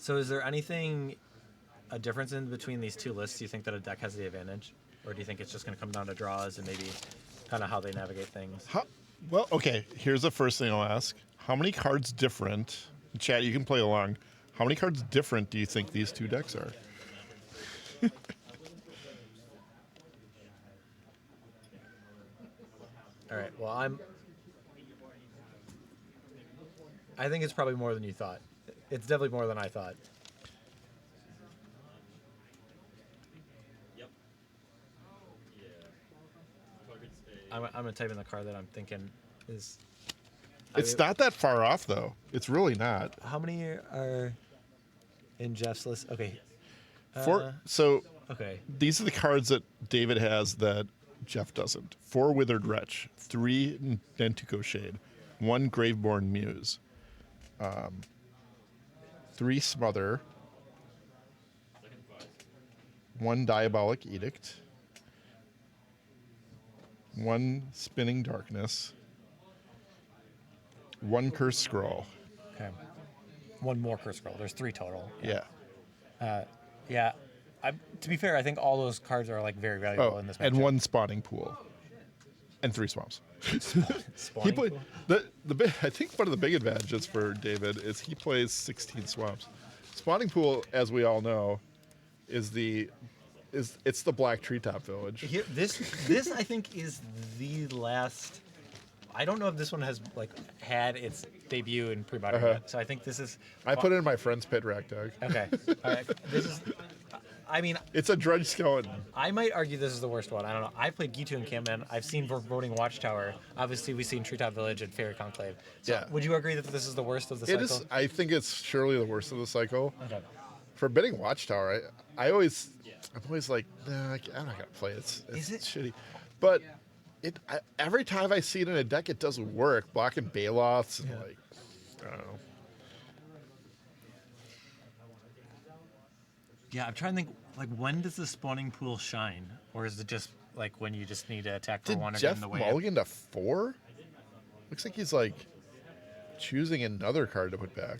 So is there anything a difference in between these two lists? Do you think that a deck has the advantage, or do you think it's just going to come down to draws and maybe kind of how they navigate things? Well, okay. Here's the first thing I'll ask: how many cards different? Chat, you can play along. How many cards different do you think these two decks are? All right. Well, I think it's probably more than you thought. It's definitely more than I thought. I'm gonna type in the card that I'm thinking is. It's not that far off, though. It's really not. How many are in Jeff's list? Okay. So Okay. these are the cards that David has that Jeff doesn't. 4 Withered Wretch, 3 Nantuko Shade, 1 Graveborn Muse, 3 Smother, 1 Diabolic Edict, 1 Spinning Darkness, 1 Curse Scroll. Okay. One more curse scroll. There's 3 total. Yeah. Yeah. To be fair, I think all those cards are like very valuable Oh, in this matchup. and 1 Spawning Pool, and 3 Swamps. Spawning He pool? I think one of the big advantages for David is he plays 16 swamps. Spawning Pool, as we all know, is the Black Treetop Village. Here, this I think is the last. I don't know if this one has like had its debut in pre-modern yet, so I think this is. I put it in my friend's pit rack deck. Okay. All right. This is. I mean, It's a Dredge Skeleton. I might argue this is the worst one. I don't know. I played Gitu and Camden. I've seen Voting Watchtower. Obviously, we've seen Treetop Village and Fairy Conclave. So Yeah. would you agree that this is the worst of the It cycle? is. I think it's surely the worst of the cycle. Okay. For Bidding Watchtower, I'm always like, nah, I'm not gonna play it. It's Is it? shitty? But every time I see it in a deck, it doesn't work. Blocking Baloths and like, I don't know. Yeah, I'm trying to think. Like, when does the spawning pool shine, or is it just like when you just need to attack for Did one or get Jeff in the way? mulligan to 4? Looks like he's like choosing another card to put back.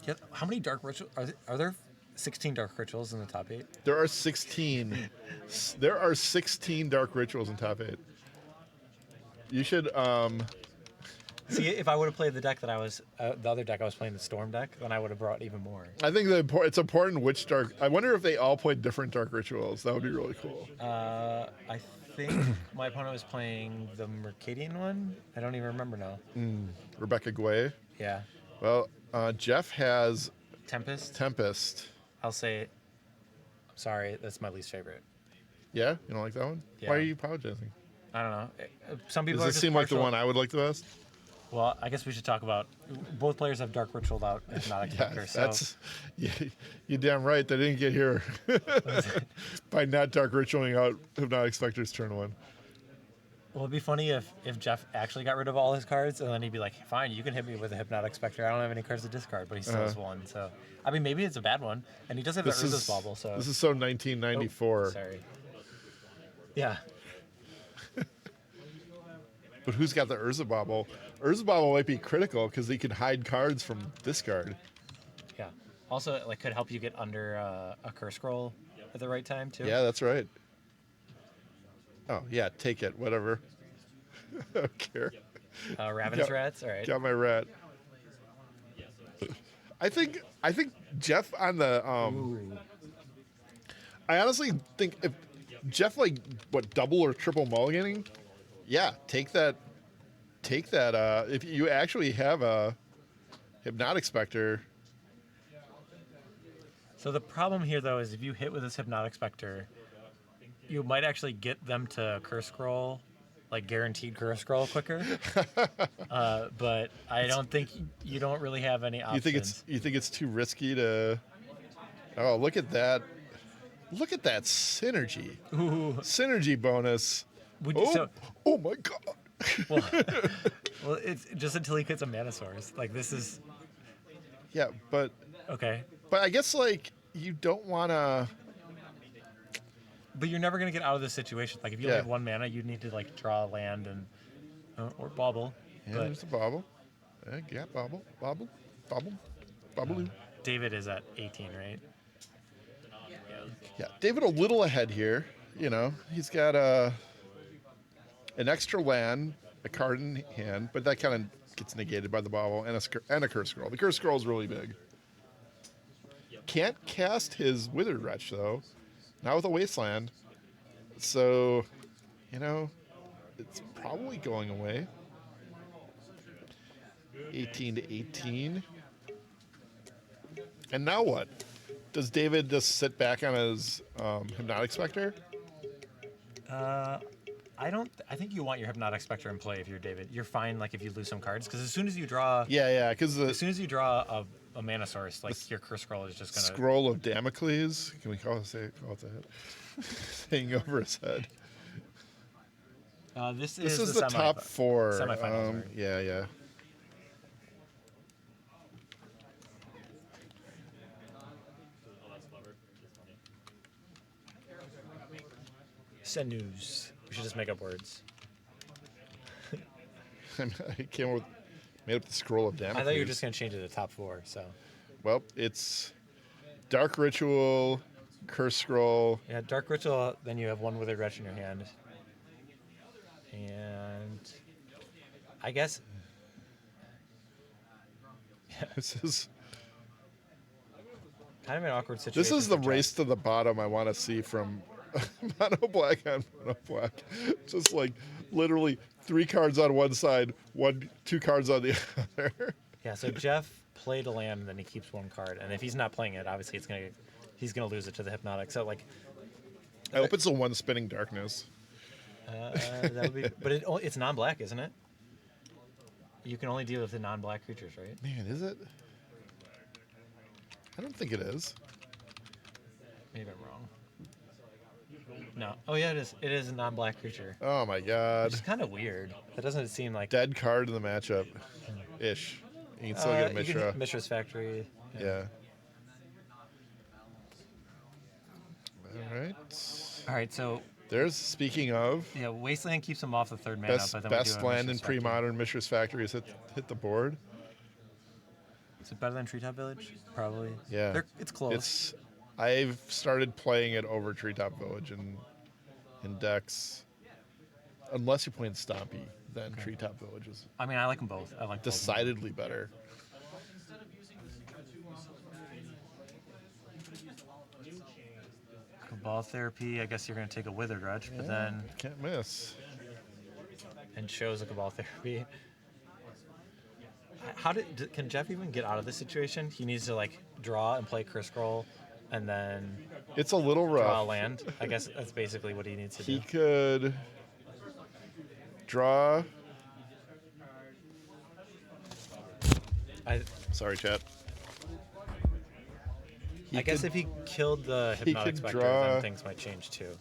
Yeah, how many dark rituals are there? 16 dark rituals in the top 8. There are 16. There are 16 dark rituals in top 8. You should See, if I would have played the deck that I was, the other deck I was playing, the Storm deck, then I would have brought even more. I think it's important which dark. I wonder if they all played different dark rituals. That would be really cool. I think my opponent was playing the Mercadian one. I don't even remember now. Rebecca Guay. Yeah, Well, Jeff has Tempest. Tempest. I'll say, sorry, that's my least favorite. Yeah, you don't like that one? Yeah. Why are you apologizing? I don't know. Some people Does are this just seem like the partial- one I would like the best? Well, I guess we should talk about both players have dark ritualed out Hypnotic Spectre. So That's you damn right. They didn't get here by not dark ritualing out Hypnotic Spectre's turn 1. well, it'd be funny if Jeff actually got rid of all his cards, and then he'd be like, "Fine, you can hit me with a Hypnotic Spectre. I don't have any cards to discard," but he still has one. So, I mean, maybe it's a bad one, and he does have that Urza's Bauble. So This is so 1994. sorry. Yeah. But who's got the Urza Bauble? Urza Bauble might be critical because he can hide cards from this card. Yeah. Also, it like could help you get under a curse scroll at the right time too. Yeah, that's right. Oh yeah, take it, whatever. I don't care. Ravenous Yeah. Rats. All right. Got my rat. I think Jeff on the I honestly think if Jeff like double or triple mulliganing, yeah, take that if you actually have a Hypnotic Spectre. So the problem here, though, is if you hit with this Hypnotic Spectre, you might actually get them to curse scroll, like guaranteed curse scroll quicker. But I don't think you don't really have any options. You think it's too risky to? Oh, look at that! Look at that synergy! Synergy bonus! Would you, Oh, oh my god! well, it's just until he gets a Mana Source. Like this is Yeah, but okay. I guess like you don't want to. But you're never gonna get out of this situation. Like if you only Yeah. have 1 mana, you need to like draw a land and or bobble. Yeah, but there's a bobble. Yeah, bobble. David is at 18, right? Yeah, David a little ahead here. You know, he's got an extra land, a card in hand, but that kind of gets negated by the bobble and a curse scroll. The curse scroll is really big. Can't cast his Withered Wretch though, not with a wasteland. So, you know, it's probably going away. 18 to 18. And now what? Does David just sit back on his Hypnotic Spectre? I think you want your Hypnotic Spectre in play if you're David. You're fine like if you lose some cards because as soon as you draw Yeah, because the as soon as you draw a mana source, like your curse scroll is just gonna Scroll of Damocles. Can we call it that? Hanging over his head. This This is is the top four. semifinals, right? Yeah. Send news. We should just make up words. I came up with, made up the Scroll of Damocles. I thought you were just gonna change it to top 4. So Well, it's Dark Ritual, Curse Scroll. yeah, Dark Ritual. Then you have 1 Withered Wretch in your hand, and I guess This is kind of an awkward situation. this is the for Jeff. race to the bottom I want to see from mono black on mono black. Just like literally 3 cards on one side, 2 cards on the other. Yeah, so Jeff played a land, and then he keeps 1 card, and if he's not playing it, obviously he's gonna lose it to the Hypnotic. So like I hope it's a one spinning darkness. that would be, but it's non-black, isn't it? You can only deal with the non-black creatures, right? Man, is it? I don't think it is. Maybe I'm wrong. No. Oh yeah, it is. It is a non-black creature. Oh my god. Which is kind of weird. That doesn't seem like. Dead card in the matchup. Ish. You can still get a You Mishra. can hit Mishra's Factory. Yeah. All right. All right, so There's, speaking of, yeah, Wasteland keeps him off the 3rd mana, best but then we do best have land in Mishra's Factory. pre-modern Mishra's Factory has hit the board. Is it better than Treetop Village? Probably. Yeah. It's close. I've started playing it over Treetop Village in decks. Unless you're playing Stompy, then Treetop Village is I mean, I like them both. I like both of them. decidedly better. Cabal Therapy. I guess you're gonna take a Withered Wretch, but then Can't miss. and chose a Cabal Therapy. Can Jeff even get out of this situation? He needs to like draw and play Curse Scroll, and then It's a little draw a rough. land. I guess that's basically what he needs to He do. could draw. I Sorry, chat. He guess could- if he killed the he Hypnotic could Spectre, draw- then things might change too.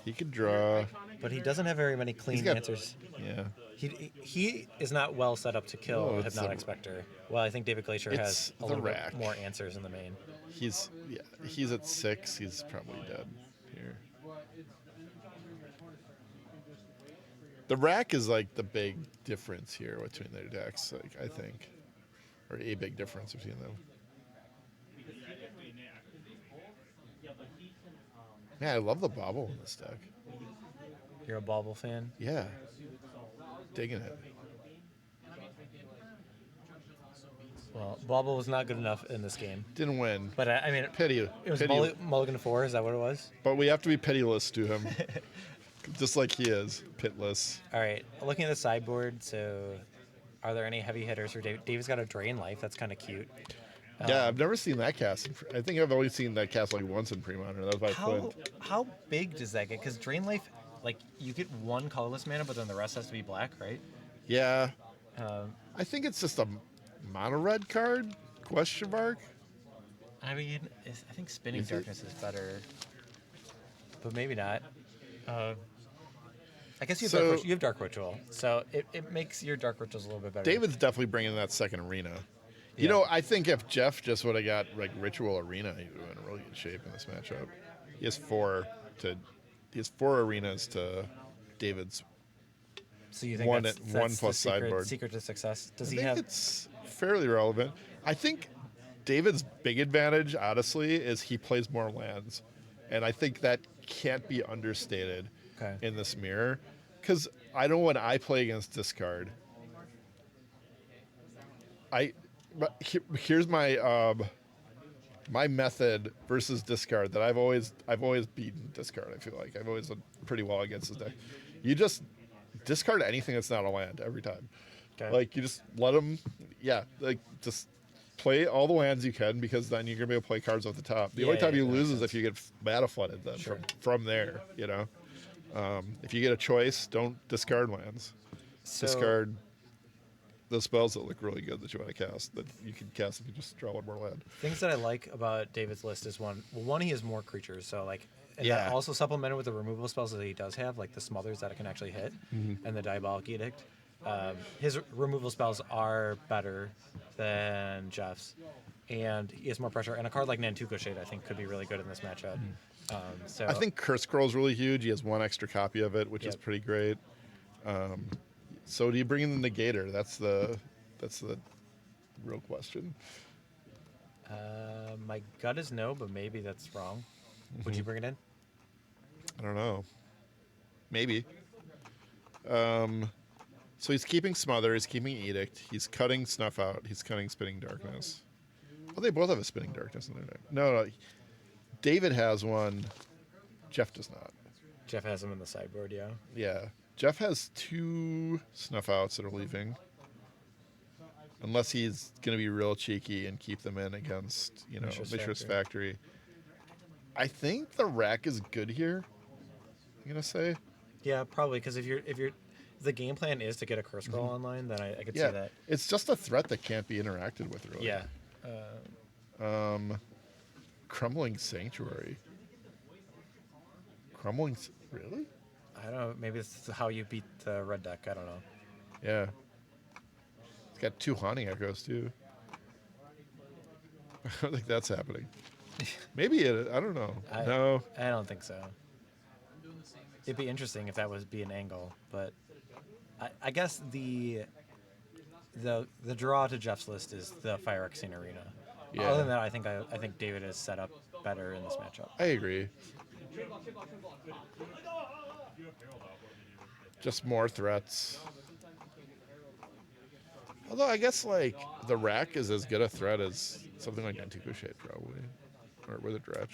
He could draw. But he doesn't have very many clean got- answers. Yeah. He is not well set up to kill Oh, the it's Hypnotic the- Spectre. Well, I think David Glacier has It's a the little bit rack. more answers in the main. He's at 6. He's probably dead here. The rack is like the big difference here between their decks, like I think, or a big difference between them. Man, I love the bobble in this deck. You're a Bauble fan? Yeah, digging it. Well, Bauble was not good enough in this game. Didn't win. But I mean, Pity, it was pity. Mulligan 4, is that what it was? But we have to be pitiless to him, just like he is pitless. All right, looking at the sideboard, so are there any heavy hitters for David? David's got a Drain Life, that's kind of cute. Yeah, I've never seen that cast. I think I've only seen that cast like once in pre-modern. That was by Flint. How big does that get? Because Drain Life, like, you get 1 colorless mana, but then the rest has to be black, right? Yeah, Um, I think it's just a mono red card? Question mark. I mean, I think Spinning Is it? Darkness is better, but maybe not. I guess So- you have Dark Ritual, so it makes your Dark Rituals a little bit better. David's definitely bringing that second arena. Yeah. I think if Jeff just would have got like Ritual Arena, he would have been in really good shape in this matchup. He has four arenas to David's. So you think One that's the plus sideboard. secret to success? Does I he think have? it's fairly relevant. I think David's big advantage, honestly, is he plays more lands, and I think that can't be understated Okay. in this mirror. Because I know when I play against discard, here's my my method versus discard that I've always beaten discard. I feel like I've always done pretty well against this deck. You just discard anything that's not a land every time. Okay. Like you just let them, like just play all the lands you can, because then you're gonna be able to play cards off the top. The only time you that lose makes is if you get mana flooded. Then Sure. from there, if you get a choice, don't discard lands. So, Discard the spells that look really good that you want to cast, that you can cast if you just draw one more land. things that I like about David's list is one, he has more creatures, so like, and Yeah. that also supplemented with the removal spells that he does have, like the smothers that it can actually hit, and the Diabolic Edict. His removal spells are better than Jeff's, and he has more pressure. And a card like Nantuko Shade, I think, could be really good in this matchup. So I think Curse Scroll is really huge. He has one extra copy of it, which is Yep. pretty great. So do you bring in the Negator? That's the real question. my gut is no, but maybe that's wrong. Would you bring it in? I don't know. Maybe. So he's keeping Smother. He's keeping Edict. He's cutting Snuff Out. He's cutting Spinning Darkness. Oh, they both have a Spinning Darkness in their deck. No. David has one. Jeff does not. Jeff has him in the sideboard, yeah. Yeah. Jeff has 2 Snuff Outs that are leaving. Unless he's going to be real cheeky and keep them in against, Mishra's Factory. I think the rack is good here, I'm going to say. Yeah, probably, because if the game plan is to get a curse scroll online, then I could see Yeah. that. It's just a threat that can't be interacted with, really. Yeah. Crumbling Sanctuary. Really? I don't know. Maybe this is how you beat the red deck. I don't know. Yeah. It's got 2 Haunting Echoes, too. I don't think that's happening. Maybe I don't know. No. I don't think so. It'd be interesting if that would be an angle, but I guess the draw to Jeff's list is the Phyrexian Arena. Yeah. Other than that, I think David is set up better in this matchup. I agree. Just more threats. Although I guess like the rack is as good a threat as something like Nantuko Shade, probably, or with a Dretch.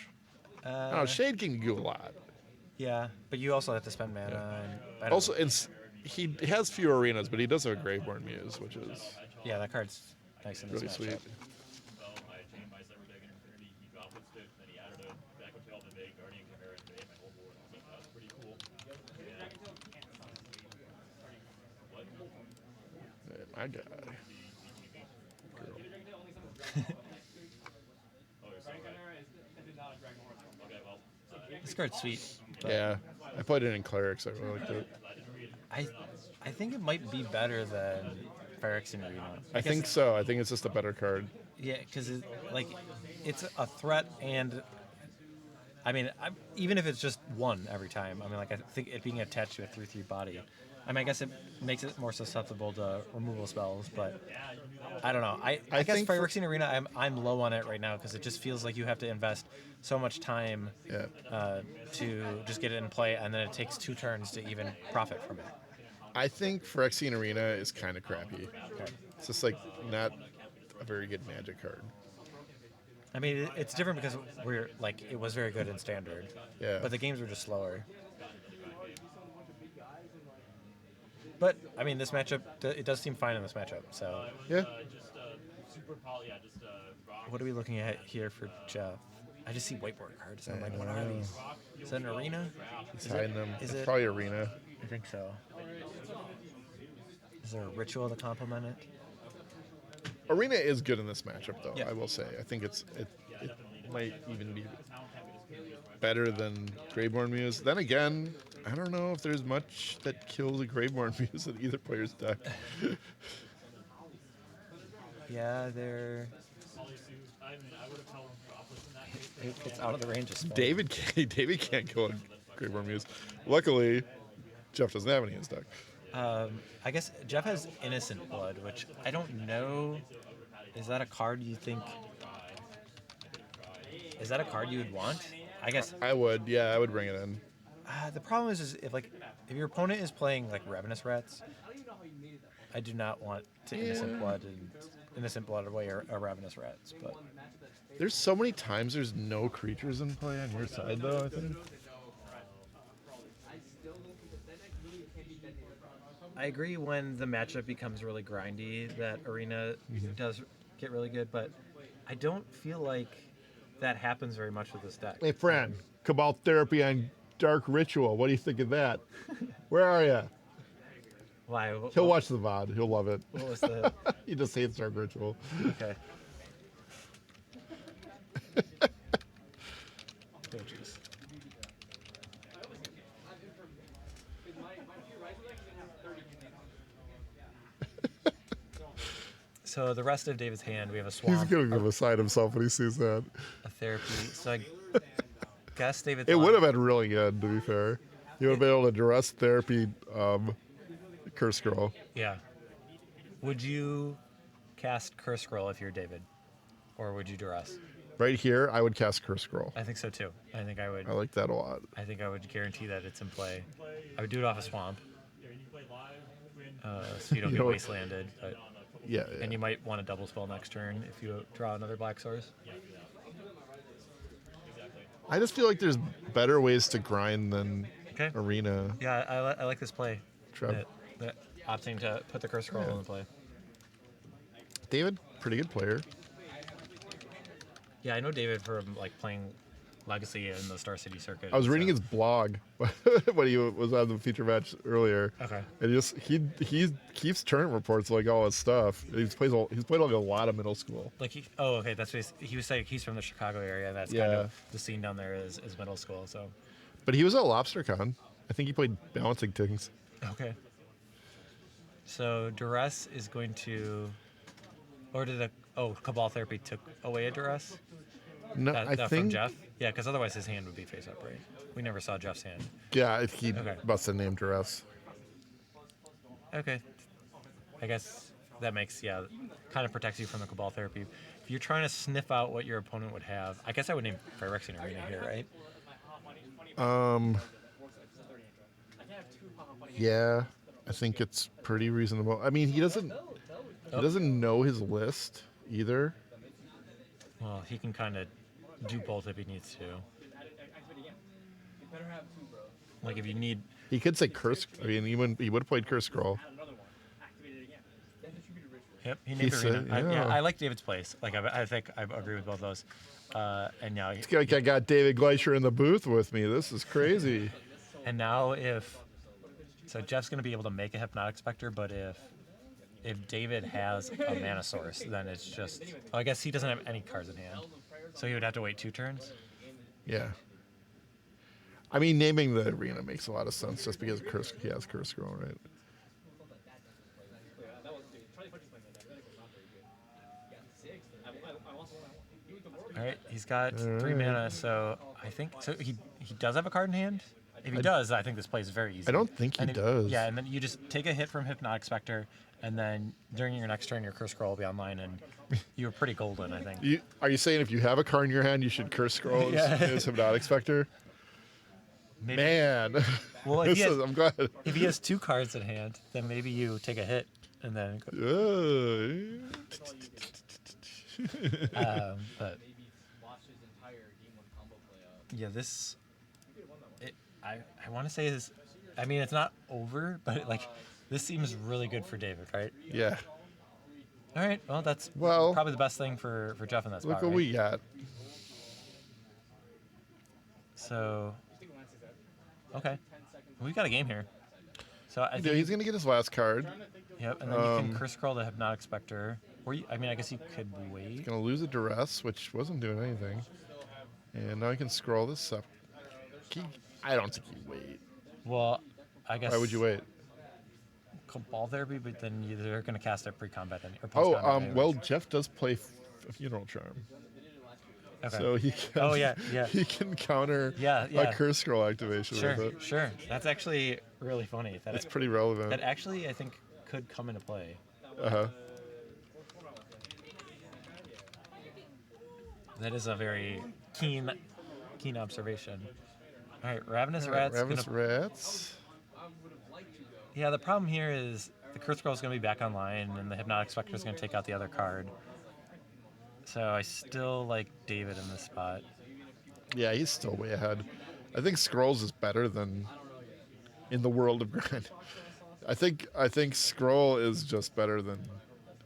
No, Shade can do a lot. Yeah, but you also have to spend mana. Yeah. And I don't Also, know. he has few arenas, but he does have a Graveborn Muse, which is Yeah, that card's nice in this really matchup. sweet. Yeah, my guy. Girl. This card's sweet. But Yeah, I played it in Clerics. I really liked it. I think it might be better than Phyrexian Arena. I think so. I think it's just a better card. Yeah, because it's a threat, and I mean, even if it's just one every time, I mean, like I think it being attached to a 3/3 body. I mean, I guess it makes it more susceptible to removal spells, but I don't know. I guess think for- Phyrexian Arena, I'm low on it right now because it just feels like you have to invest so much time Yeah. to just get it in play, and then it takes 2 turns to even profit from it. I think Phyrexian Arena is kind of crappy. Okay. It's just like not a very good Magic card. I mean, it's different because it was very good in Standard, Yeah. but the games were just slower. But I mean, this matchup, it does seem fine in this matchup. So, Yeah. what are we looking at here for Jeff? I just see whiteboard cards. I'm like, what are these? Is that an arena? He's hiding them. is It's it- probably Arena. I think so. Is there a ritual to complement it? Arena is good in this matchup, though. Yeah. I will say. I think it might even be better than Graveborn Muse. Then again, I don't know if there's much that kills a Graveborn Muse in either player's deck. Yeah, they're. It gets out of the range of spell. David can't kill a Greyborn Muse. Luckily, Jeff doesn't have any in his deck. I guess Jeff has Innocent Blood, which I don't know. Is that a card you think? Is that a card you would want? I guess I would, yeah, I would bring it in. the problem is if your opponent is playing like Ravenous Rats, I do not want to Innocent Blood away or Ravenous Rats. But There's so many times there's no creatures in play on your side, though, I think. I agree when the matchup becomes really grindy that Arena does get really good, but I don't feel like that happens very much with this deck. Hey, friend, Cabal Therapy on Dark Ritual. What do you think of that? Where are you? Why? He'll watch the VOD. He'll love it. What was the? He just hates Dark Ritual. Okay. Oh, jeez. So the rest of David's hand, we have a swamp. He's going to give a side himself when he sees that. A therapy. So I guess David's It line- would have been really good, to be fair. You would have been able to duress Therapy Curse Scroll. Yeah. Would you cast Curse Scroll if you're David? Or would you duress? Right here, I would cast Curse Scroll. I think so too. I think I would. I like that a lot. I think I would guarantee that it's in play. I would do it off a swamp. So you don't You get know- wastelanded. But, Yeah. and you might want to double spell next turn if you draw another Black Source. I just feel like there's better ways to grind than Okay. Arena. Yeah, I like this play. Trev. That opting to put the Curse Scroll in play. David, pretty good player. Yeah, I know David from like playing Legacy in the Star City circuit. I was reading so- his blog when he was on the feature match earlier. Okay. And he keeps tournament reports like all his stuff. He's played like a lot of middle school. Like okay, that's what he was saying. He's from the Chicago area. That's kind Yeah. of the scene down there is middle school. So But he was at LobsterCon. I think he played Balancing Things. okay. So Duress is going to, or did Cabal Therapy took away a Duress? No, That I from think Jeff. Yeah, because otherwise his hand would be face up, right? We never saw Jeff's hand. yeah, he Okay. must have named Duress. Okay. I guess that makes kind of protects you from the Cabal Therapy. If you're trying to sniff out what your opponent would have, I guess I would name Phyrexian Arena here, right? Yeah, I think it's pretty reasonable. I mean, he doesn't know his list either. Well, he can kind of do both if he needs to. Like if you need, He could say Curse. I mean, he would have played Curse Scroll. yep, he named He Arena. said, yeah. I like David's place. Like I think I agree with both those. And now, It's like I got David Gleicher in the booth with me. This is crazy. So Jeff's gonna be able to make a Hypnotic Spectre, but if David has a mana source, then it's just. Oh, I guess he doesn't have any cards in hand, so he would have to wait 2 turns. Yeah. I mean, naming the arena makes a lot of sense just because he has Curse Scroll, right? All right, he's got 3 mana, so I think so. He does have a card in hand. If he does, I think this play is very easy. I don't think he does. Yeah, and then you just take a hit from Hypnotic Spectre, and then during your next turn, your Curse Scroll will be online, and you're pretty golden, I think. Are you saying if you have a card in your hand, you should Curse Scroll as Hypnotic Spectre? Maybe. Man. Well, if I'm glad. if he has 2 cards in hand, then maybe you take a hit, and then. But yeah, this. I want to say this. I mean, it's not over, but this seems really good for David, right? Yeah. All right. Well, that's Well, probably the best thing for Jeff in that spot. Look what right? we got. So. Okay. We got a game here. So I Yeah, think. he's going to get his last card. Yep, and then you can Curse Scroll the Hypnotic Spectre. Or I guess you could wait. Going to lose a Duress, which wasn't doing anything. And now he can scroll this up. I don't think you wait. Well, I guess. Why would you wait? Cabal Therapy, but then they're going to cast it pre-combat or Oh, post-combat anyways. well, Jeff does play Funeral Charm. Okay. So he can. Oh, yeah, yeah. He can counter Yeah, a yeah. curse scroll activation Sure, with it. sure. That's actually really funny. It's pretty relevant. That actually I think could come into play. Uh-huh. That is a very keen observation. All right, Ravenous All right, Rat's Ravenous gonna. Rats. Yeah, the problem here is the Curse Scroll is gonna be back online, and the Hypnotic Spectre is gonna take out the other card. So I still like David in this spot. Yeah, he's still way ahead. I think Scrolls is better than in the world of grind. I think Scroll is just better than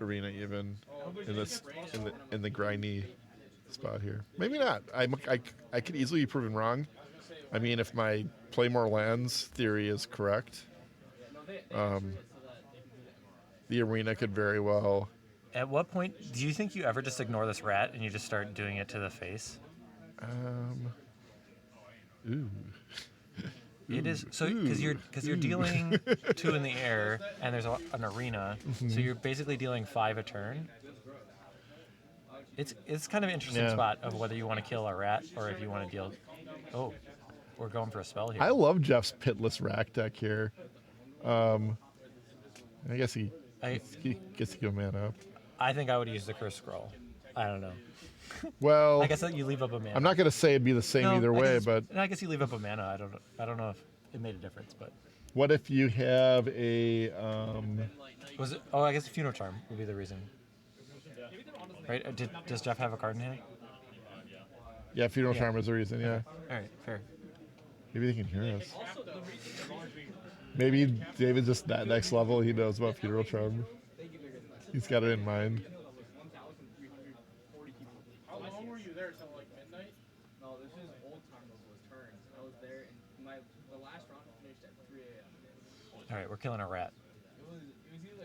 Arena even in this in the grindy spot here. Maybe not. I could easily be proven wrong. I mean, if my play more lands theory is correct, the Arena could very well. At what point do you think you ever just ignore this rat and you just start doing it to the face? Ooh. It is so because you're dealing 2 in the air and there's an arena, so you're basically dealing 5 a turn. It's kind of an interesting Yeah. spot of whether you want to kill a rat or if you want to deal. Oh, we're going for a spell here. I love Jeff's Pitless Rack deck here. I guess he gets to go man up. I think I would use the Curse Scroll. I don't know. Well, I guess that you leave up a mana. I'm not going to say it'd be the same No, either I way, guess- but and I guess you leave up a mana. I don't know if it made a difference, but what if you have a was it? Oh, I guess Funeral Charm would be the reason. Right? Does Jeff have a card in hand? yeah, Funeral Yeah. Charm is the reason, yeah. All right, fair. Maybe they can hear us. Maybe David just that next level he knows about Funeral Charm. He's got it in mind. How long were you there till like midnight? No, this is old time of those turns. I was there and the last round finished at 3 a.m. All right, we're killing a rat,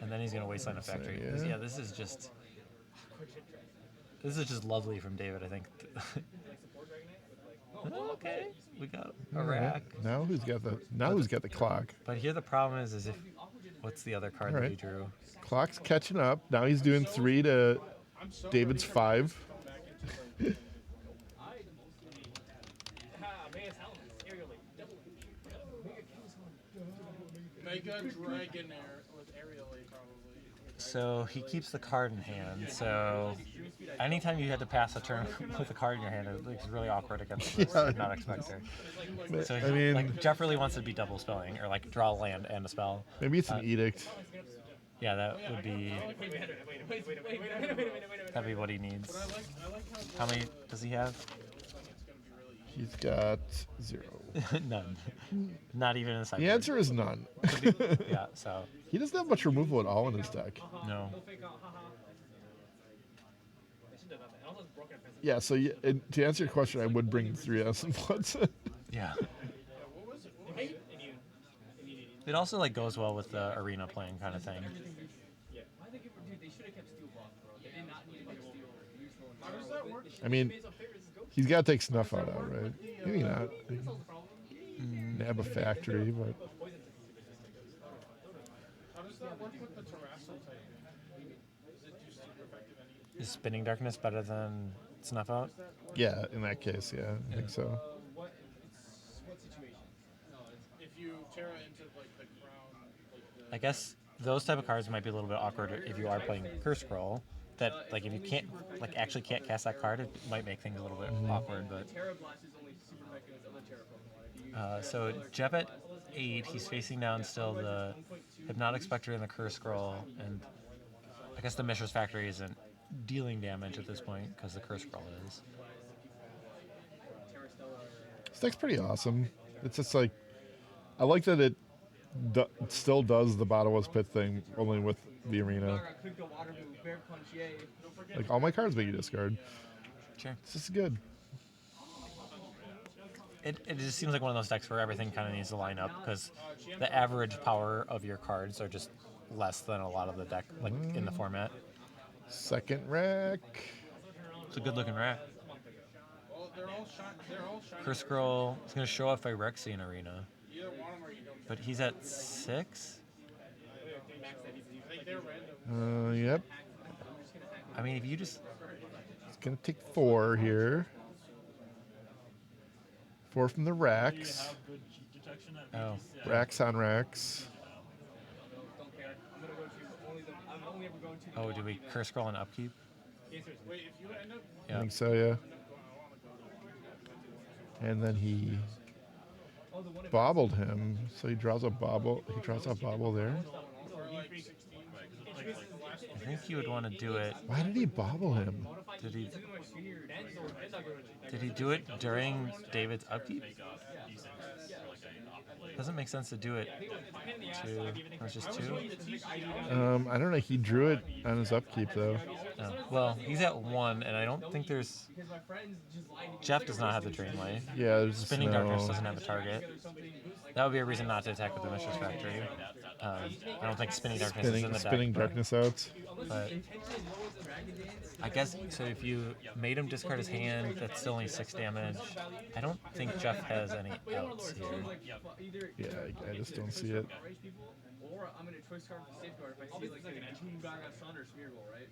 and then he's gonna wasteland a factory. yeah. Yeah, this is just lovely from David. I think. Okay, we got a rack. Now who's got the clock? But here the problem is if what's the other card that Alright. he drew? Clock's catching up. Now he's doing 3 to David's 5. Mega Dragonair with Aerially probably. So he keeps the card in hand. So anytime you had to pass a turn with a card in your hand, it's really awkward against this Hypnotic Spectre. So I mean, like Jeff really wants to be double spelling or like draw a land and a spell. maybe it's an edict. Yeah, that would be that'd be what he needs. How many does he have? He's got 0. None. Not even a second. The answer is none. Yeah. So He doesn't have much removal at all in his deck. no. Yeah, so to answer your question, I would bring 3S and Bloods. Yeah. It also like goes well with the arena playing kind of thing. I mean, he's got to take Snuff out, right? Maybe not. Nab a factory, but How does that work with the Terrassal type? Does it do super effective any? Is Spinning Darkness better than Snuff Out? yeah, in that case, yeah, I think so. What situation? If you Terra into like the crown, like the I guess those type of cards might be a little bit awkward if you are playing Curse Scroll. That like if you can't like actually can't cast that card, it might make things a little bit awkward. But Terra Blast is only super effective as other Terra Pokemon. If you so Jeff at 8, he's facing down still the Hypnotic Spectre and the Curse Scroll, and I guess the Mishra's Factory isn't dealing damage at this point because the Curse Scroll is. This deck's pretty awesome. It's just like, I like that it still does the Bottomless Pit thing, only with the arena. click the water move, bear punch, yay. Like, all my cards make you discard. Sure. It's just good. It just seems like one of those decks where everything kind of needs to line up because the average power of your cards are just less than a lot of the deck like in the format. Second rack. It's a good looking rack. Well, they're all shiny. Curse Scroll is going to show off Phyrexian Arena, Either one of them or you don't. but he's at 6. I think they're random. Yep. I mean, if you just It's gonna take 4 here. 4 from the racks. Oh, Racks on racks. Don't care. I'm gonna go to only the. I'm only ever going to. oh, do we curse scroll and upkeep? Wait, if you end up. I Yeah. think so, yeah. And then he Oh, the one in bobbled him, so he draws a bobble. He draws a bobble there. I think you would want to do it. Why did he bobble him? Did he? Did he do it during David's upkeep? Doesn't make sense to do it. It was just 2. I don't know. He drew it on his upkeep though. Oh, well, he's at 1, and I don't think there's. Jeff does not have the Drain Life. Yeah, there's Spinning no. Darkness doesn't have a target. That would be a reason not to attack with the Mistress Factory. I don't think Spinning Darkness is in the deck. Spinning but- darkness out. But I guess so. If you made him discard his hand, that's still only 6 damage. I don't think Jeff has any outs here. Yeah, I just don't see it. Or I'm gonna choice card for safeguard if I see like a Tomb Gargashon or Smeargle, right?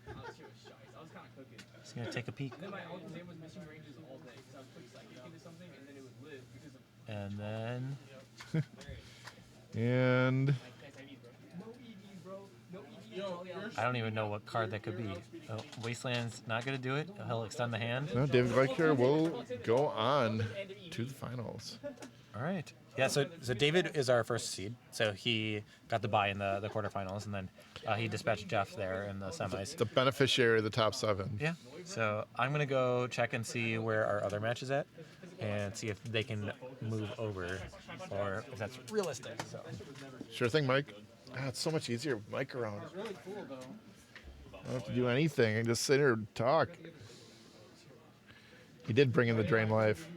I was kind of cooking. Just gonna take a peek, Then my uncle's name was missing ranges all day, so I was quick psychic into something, and then it would live because of and then And no EVs, bro. No EVs. I don't even know what card that could be. Oh, Wasteland's not gonna do it. He'll extend the hand. no, David Viker will go on to the finals. All right. Yeah. So David is our first seed. So he got the bye in the quarterfinals, and then he dispatched Jeff there in the semis. The beneficiary of the top 7. Yeah. So I'm gonna go check and see where our other match is at, and see if they can move over, or if that's realistic. So Sure thing, Mike. Ah, it's so much easier with Mike around. Really cool though. I don't have to do anything. I just sit here and talk. He did bring in the Drain Life,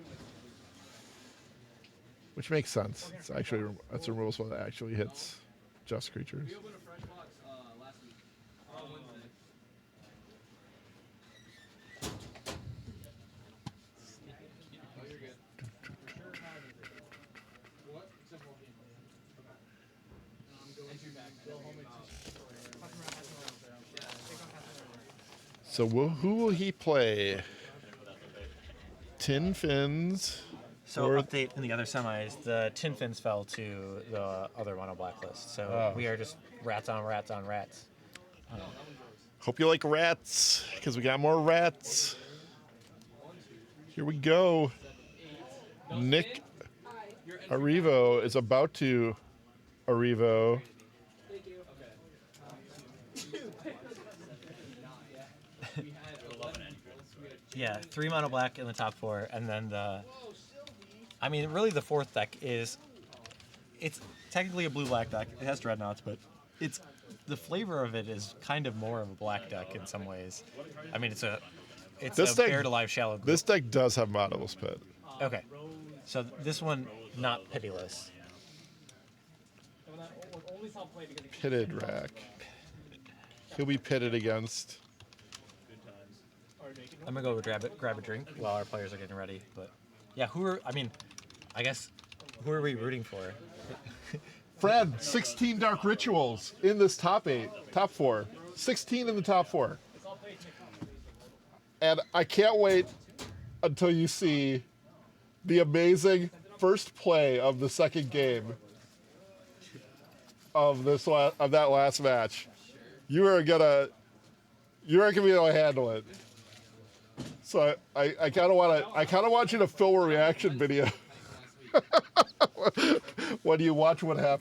which makes sense. It's actually that's a removal spell that actually hits just creatures. We opened a fresh box last week on Wednesday. Oh, you're good. What? Entry back. So who will he play? Tin Fins. So Or- update in the other semis, the Tin Fins fell to the other mono blacklist. So Oh. we are just rats on rats on rats. Hope you like rats, because we got more rats. Here we go. Nick Arrivo is about to Arrivo. Yeah, 3 mono black in the top 4, and then I mean, really the 4th deck it's technically a blue black deck. It has dreadnoughts, but the flavor of it is kind of more of a black deck in some ways. I mean, it's This a deck- Bared Alive shallow group. This deck does have Model's Pit. Okay, so this one not pitiless. Only saw play because Pitted rack. He'll be pitted against. I'm gonna go grab a drink while our players are getting ready. But yeah, who are we rooting for? Fred, 16 Dark Rituals in this top 4. 16 in the top 4. And I can't wait until you see the amazing first play of the second game of that last match. You aren't gonna be able to handle it. So I kind of want you to film a reaction video when you watch what happens.